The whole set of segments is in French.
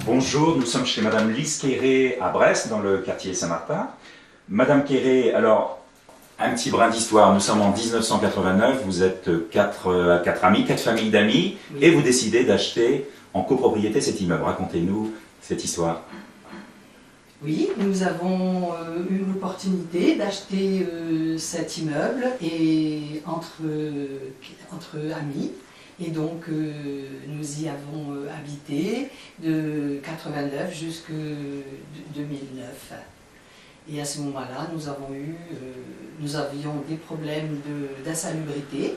Bonjour, nous sommes chez Madame Lise Quéré à Brest, dans le quartier Saint-Martin. Madame Quéré, alors, un petit brin d'histoire. Nous sommes en 1989, vous êtes quatre amis, quatre familles d'amis, oui. Et vous décidez d'acheter en copropriété cet immeuble. Racontez-nous cette histoire. Oui, nous avons eu l'opportunité d'acheter cet immeuble et entre amis. Et donc nous y avons habité de 89 jusqu'à 2009. Et à ce moment-là, nous avions des problèmes d'insalubrité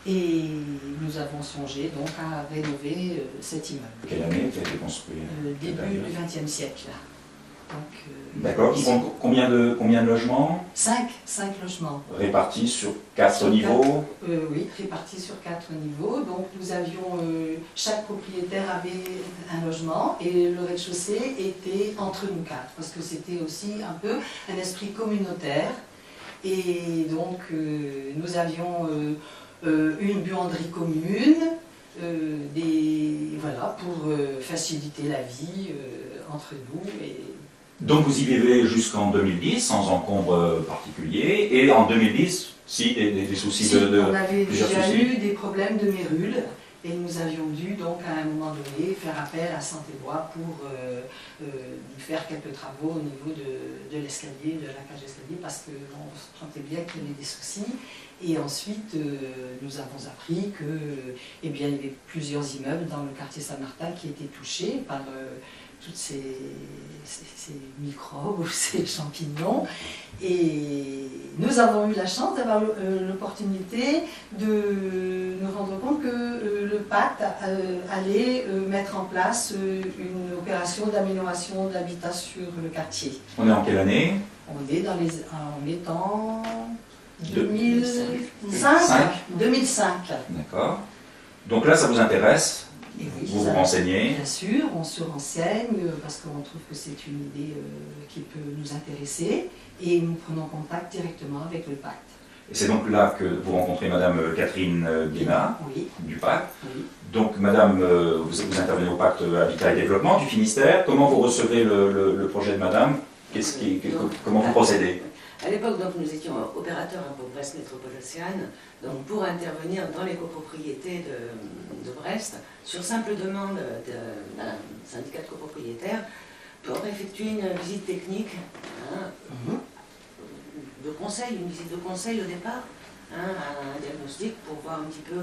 et nous avons songé donc à rénover cet immeuble. Quelle année a été construit? Début du XXe siècle. D'accord. Combien de logements? 5 logements. Répartis sur 4 niveaux? Oui, répartis sur 4 niveaux. Donc nous avions, chaque propriétaire avait un logement et le rez-de-chaussée était entre nous 4. Parce que c'était aussi un peu un esprit communautaire. Et donc nous avions une buanderie commune, voilà, pour faciliter la vie entre nous. Donc vous y vivez jusqu'en 2010, sans encombre particulier, et en 2010, si, des soucis on avait déjà eu des problèmes de mérule, et nous avions dû donc à un moment donné faire appel à Santé Bois pour faire quelques travaux au niveau de l'escalier, de la cage d'escalier, parce qu'on sentait bien qu'il y avait des soucis. Et ensuite, nous avons appris que, eh bien, il y avait plusieurs immeubles dans le quartier Saint-Martin qui étaient touchés par toutes ces microbes ou ces champignons. Et nous avons eu la chance d'avoir l'opportunité de nous rendre compte que le pacte allait mettre en place une opération d'amélioration de l'habitat sur le quartier. On est en quelle année? On est en 2005. 2005. D'accord. Donc là, ça vous intéresse? Et oui, vous vous renseignez? Bien sûr, on se renseigne parce qu'on trouve que c'est une idée qui peut nous intéresser et nous prenons contact directement avec le pacte. Et c'est donc là que vous rencontrez Madame Catherine Guéna, oui. Du pacte. Oui. Donc Madame, vous intervenez au pacte Habitat et Développement du Finistère. Comment vous recevez le projet de Madame? Comment vous procédez? À l'époque, nous étions opérateurs pour Brest Métropole Océane, donc pour intervenir dans les copropriétés de Brest, sur simple demande d'un syndicat de copropriétaires, pour effectuer une visite technique, de conseil, une visite de conseil au départ, un diagnostic pour voir un petit peu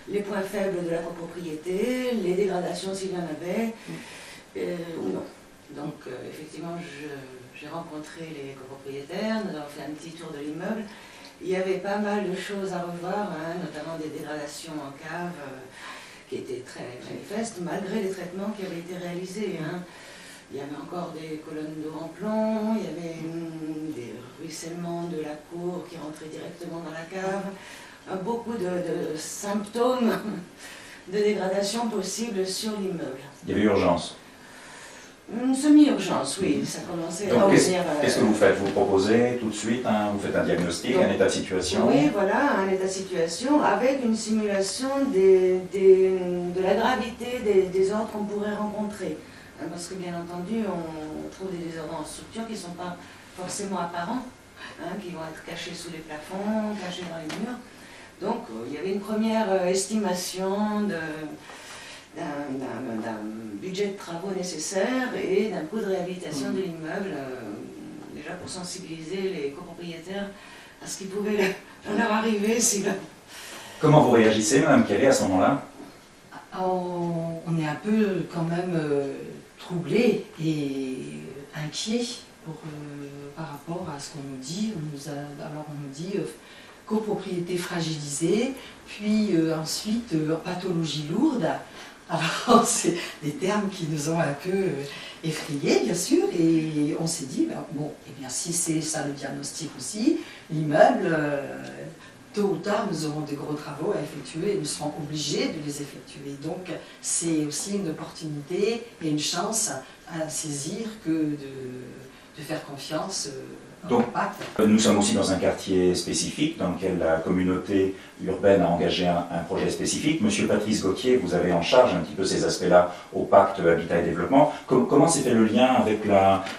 les points faibles de la copropriété, les dégradations s'il y en avait, ou non. Donc effectivement, j'ai rencontré les copropriétaires, nous avons fait un petit tour de l'immeuble. Il y avait pas mal de choses à revoir, notamment des dégradations en cave qui étaient très manifestes, malgré les traitements qui avaient été réalisés. Il y avait encore des colonnes d'eau en plomb, il y avait des ruissellements de la cour qui rentraient directement dans la cave, beaucoup de symptômes de dégradation possibles sur l'immeuble. Il y avait urgence? Une semi-urgence, oui, ça commençait à revenir. Qu'est-ce que vous faites? Vous proposez tout de suite, vous faites un diagnostic, donc, un état de situation? Oui, voilà, un état de situation avec une simulation de la gravité des ordres qu'on pourrait rencontrer. Parce que bien entendu, on trouve des désordres en structure qui ne sont pas forcément apparents, qui vont être cachés sous les plafonds, cachés dans les murs. Donc il y avait une première estimation d'un budget de travaux nécessaire et d'un coût de réhabilitation de l'immeuble, déjà pour sensibiliser les copropriétaires à ce qui pouvait leur arriver. Comment vous réagissez, Mme Quéré, à ce moment-là? On est un peu quand même troublé et inquiet par rapport à ce qu'on nous dit. Alors on nous dit copropriété fragilisée, puis ensuite pathologie lourde. Alors, c'est des termes qui nous ont un peu effrayés, bien sûr, et on s'est dit, bon, eh bien, si c'est ça le diagnostic aussi, l'immeuble, tôt ou tard, nous aurons des gros travaux à effectuer et nous serons obligés de les effectuer. Donc, c'est aussi une opportunité et une chance à saisir que de faire confiance Donc, nous sommes aussi dans un quartier spécifique dans lequel la communauté urbaine a engagé un projet spécifique. Monsieur Patrice Gauthier, vous avez en charge un petit peu ces aspects-là au pacte Habitat et Développement. Comment s'est fait le lien avec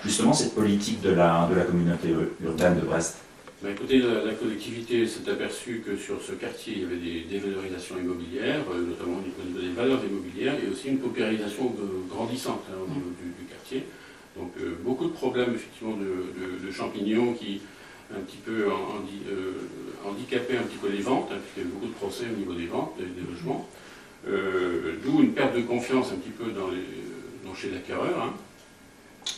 justement cette politique de la communauté urbaine de Brest? Ben écoutez, la collectivité s'est aperçue que sur ce quartier, il y avait des dévalorisations immobilières, notamment au niveau des valeurs immobilières, et aussi une paupérisation grandissante au niveau du quartier. Donc beaucoup de problèmes effectivement de champignons qui un petit peu handicapaient un petit peu les ventes, hein, puisqu'il y avait beaucoup de procès au niveau des ventes, des logements. D'où une perte de confiance un petit peu chez l'acquéreur, hein,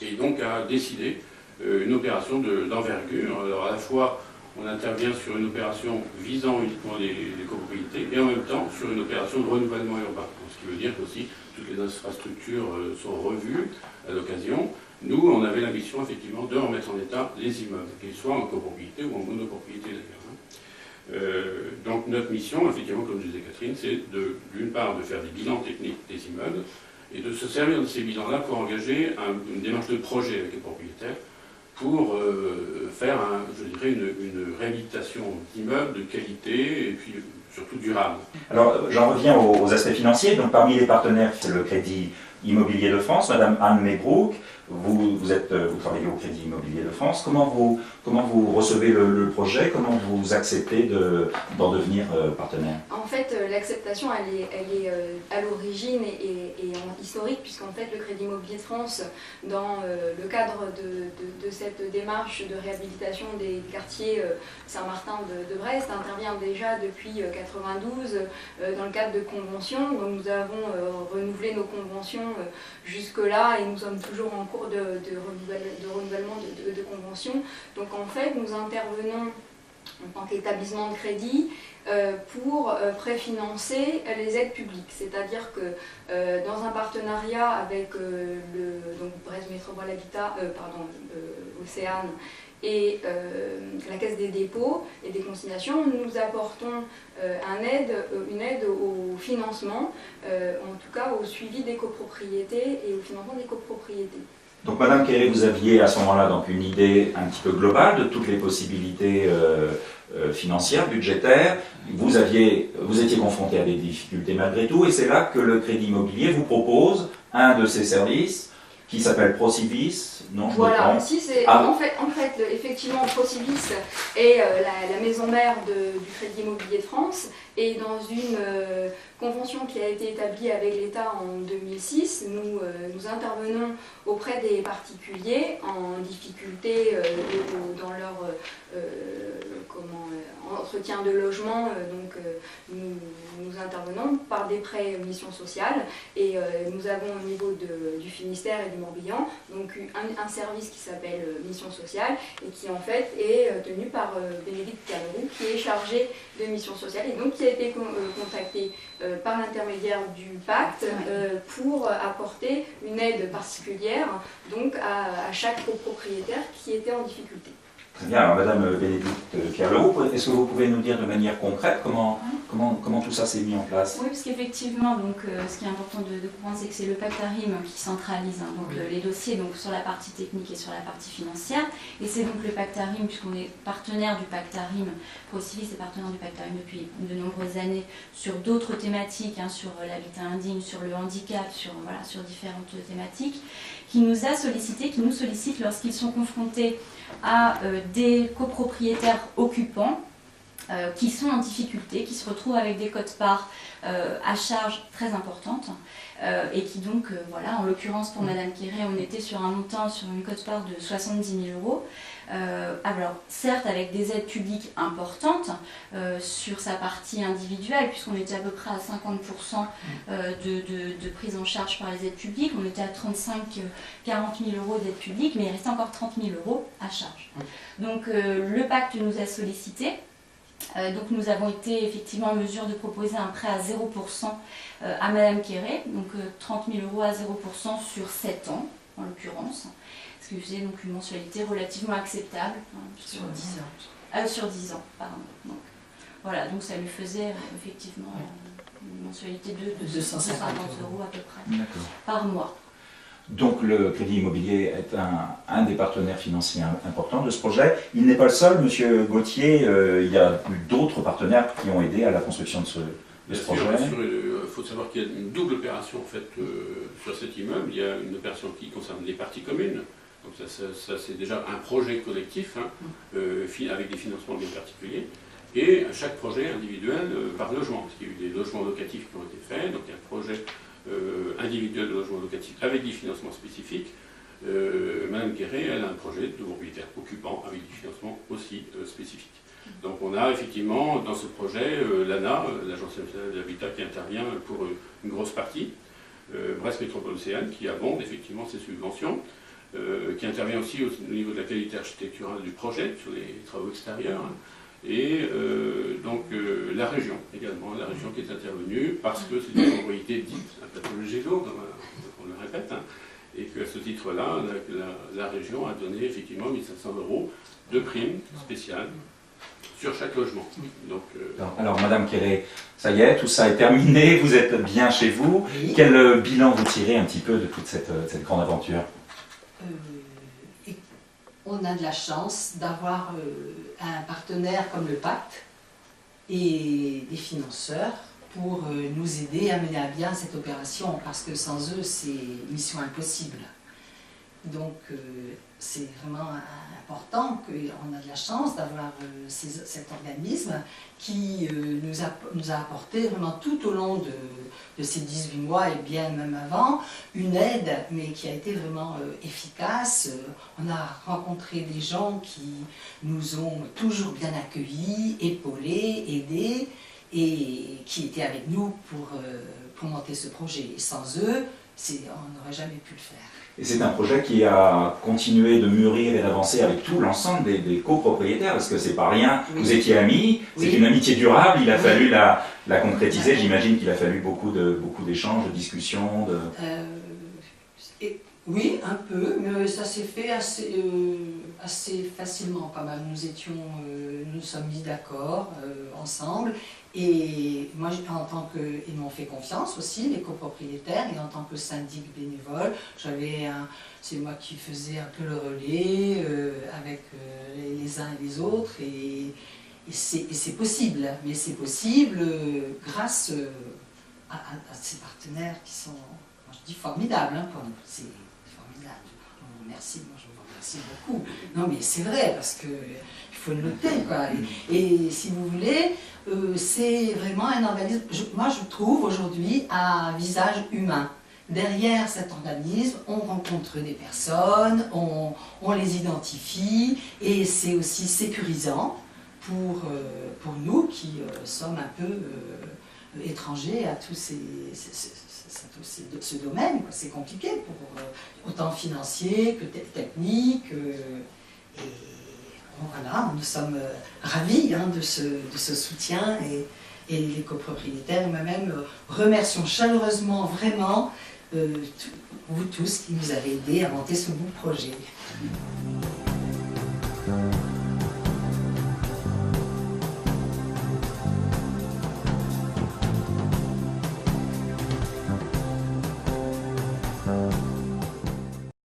et donc a décidé une opération d'envergure. Alors à la fois, on intervient sur une opération visant uniquement les copropriétés et en même temps sur une opération de renouvellement urbain. Ce qui veut dire qu'aussi toutes les infrastructures sont revues à l'occasion. Nous, on avait la mission effectivement de remettre en état les immeubles, qu'ils soient en copropriété ou en monopropriété d'ailleurs. Donc notre mission, effectivement, comme disait Catherine, c'est d'une part de faire des bilans techniques des immeubles et de se servir de ces bilans-là pour engager une démarche de projet avec les propriétaires pour faire, je dirais, une réhabilitation d'immeubles de qualité et puis surtout durable. Alors j'en reviens aux aspects financiers. Donc parmi les partenaires, c'est le Crédit Immobilier de France, Madame Anne Mebrook. Vous travaillez au Crédit Immobilier de France. Comment vous recevez le projet? Comment vous acceptez d'en devenir partenaire? En fait, l'acceptation, elle est à l'origine et historique, puisqu'en fait, le Crédit Immobilier de France, dans le cadre de cette démarche de réhabilitation des quartiers Saint-Martin de Brest, intervient déjà depuis 1992 dans le cadre de conventions. Donc nous avons renouvelé nos conventions jusque-là et nous sommes toujours en cours de renouvellement de conventions. Donc en fait, nous intervenons en tant qu'établissement de crédit pour préfinancer les aides publiques. C'est-à-dire que dans un partenariat avec donc Brest Métropole Habitat, Océane et la Caisse des dépôts et des consignations, nous apportons une aide au financement, en tout cas au suivi des copropriétés et au financement des copropriétés. Donc Madame Quéré, vous aviez à ce moment-là donc une idée un petit peu globale de toutes les possibilités financières, budgétaires. Vous étiez confronté à des difficultés malgré tout, et c'est là que le Crédit Immobilier vous propose un de ses services qui s'appelle Procivis. Non, voilà, ici c'est en fait effectivement Procivis est la maison mère du Crédit Immobilier de France, et dans une convention qui a été établie avec l'État en 2006, nous intervenons auprès des particuliers en difficulté dans leur entretien de logement. Nous intervenons par des prêts mission sociale, et nous avons au niveau du Finistère et du Morbihan donc un service qui s'appelle mission sociale et qui en fait est tenu par Bénédicte Camerou, qui est chargé de mission sociale et donc qui a été contacté par l'intermédiaire du pacte pour apporter une aide particulière donc à chaque copropriétaire qui était en difficulté. Très bien, alors Madame Bénédicte Camerou, est-ce que vous pouvez nous dire de manière concrète comment tout ça s'est mis en place? Oui, parce qu'effectivement, ce qui est important de comprendre, c'est que c'est le pacte ARIM qui centralise les dossiers donc, sur la partie technique et sur la partie financière. Et c'est donc le pacte ARIM, puisqu'on est partenaire du pacte ARIM, Procivis est partenaire du pacte ARIM depuis de nombreuses années sur d'autres thématiques, sur l'habitat indigne, sur le handicap, sur différentes thématiques, qui nous sollicite lorsqu'ils sont confrontés à des copropriétaires occupants qui sont en difficulté, qui se retrouvent avec des quotes-parts à charge très importantes et qui donc, en l'occurrence pour Madame Quéré, on était sur un montant, sur une quote-part de 70 000 €. Alors certes avec des aides publiques importantes sur sa partie individuelle, puisqu'on était à peu près à 50% de prise en charge par les aides publiques, on était à 35-40 000 € d'aides publiques, mais il restait encore 30 000 € à charge. Donc le pacte nous a sollicité. Donc nous avons été effectivement en mesure de proposer un prêt à 0% à Madame Quéré, donc 30 000 € à 0% sur 7 ans en l'occurrence, ce qui faisait donc une mensualité relativement acceptable. Sur 10 ans. Sur 10 ans, pardon. Donc, voilà, donc ça lui faisait effectivement une mensualité de 250 € à peu près par mois. Donc le Crédit Immobilier est un des partenaires financiers importants de ce projet. Il n'est pas le seul, Monsieur Gauthier, il y a eu d'autres partenaires qui ont aidé à la construction de ce projet. Il faut savoir qu'il y a une double opération en fait, sur cet immeuble. Il y a une opération qui concerne les parties communes. Donc ça c'est déjà un projet collectif hein, avec des financements bien particuliers. Et chaque projet individuel par logement. Parce qu'il y a eu des logements locatifs qui ont été faits. Donc il y a un projet individuel de logement locatif avec des financements spécifiques. Madame Quéré, elle a un projet de propriétaire occupant avec des financements aussi spécifiques. Donc on a effectivement dans ce projet l'ANA, l'Agence nationale de l'habitat, qui intervient pour une grosse partie, Brest Métropole Océane, qui abonde effectivement ses subventions, qui intervient aussi au niveau de la qualité architecturale du projet, sur les travaux extérieurs, hein, et donc la région également, la région qui est intervenue, parce que c'est une propriété dite à pathologie lourde, on le répète, hein, et qu'à ce titre-là, la région a donné effectivement 1 500 € de primes spéciales sur chaque logement. Donc, alors, Madame Quéré, ça y est, tout ça est terminé, vous êtes bien chez vous. Oui. Quel bilan vous tirez un petit peu de toute cette grande aventure? On a de la chance d'avoir un partenaire comme le Pacte et des financeurs pour nous aider à mener à bien cette opération, parce que sans eux, c'est mission impossible. Donc, c'est vraiment important qu'on a de la chance d'avoir cet organisme qui nous a apporté vraiment tout au long de ces 18 mois et bien même avant, une aide, mais qui a été vraiment efficace. On a rencontré des gens qui nous ont toujours bien accueillis, épaulés, aidés, et qui étaient avec nous pour monter ce projet. Et sans eux, on n'aurait jamais pu le faire. Et c'est un projet qui a continué de mûrir et d'avancer avec tout l'ensemble des copropriétaires, parce que c'est pas rien, oui. Vous étiez amis, oui. C'est une amitié durable, il a fallu la concrétiser, j'imagine qu'il a fallu beaucoup d'échanges, de discussions. Oui, un peu, mais ça s'est fait assez facilement quand même. Nous sommes mis d'accord ensemble, et moi, ils m'ont fait confiance aussi, les copropriétaires, et en tant que syndic bénévole, c'est moi qui faisais un peu le relais avec les uns et les autres, et c'est possible, mais c'est possible grâce à ces partenaires qui sont, moi je dis, formidables hein, pour nous. C'est formidable. Merci, moi je vous remercie beaucoup. Non mais c'est vrai, parce que il faut le noter, quoi. Et si vous voulez, c'est vraiment un organisme, moi je trouve aujourd'hui un visage humain. Derrière cet organisme, on rencontre des personnes, on les identifie, et c'est aussi sécurisant pour nous qui sommes un peu étrangers à tous ce domaine. C'est compliqué, autant financier que technique. Et voilà, nous sommes ravis hein, de ce soutien, et les copropriétaires et moi-même remercions chaleureusement vraiment vous tous qui nous avez aidés à monter ce beau projet.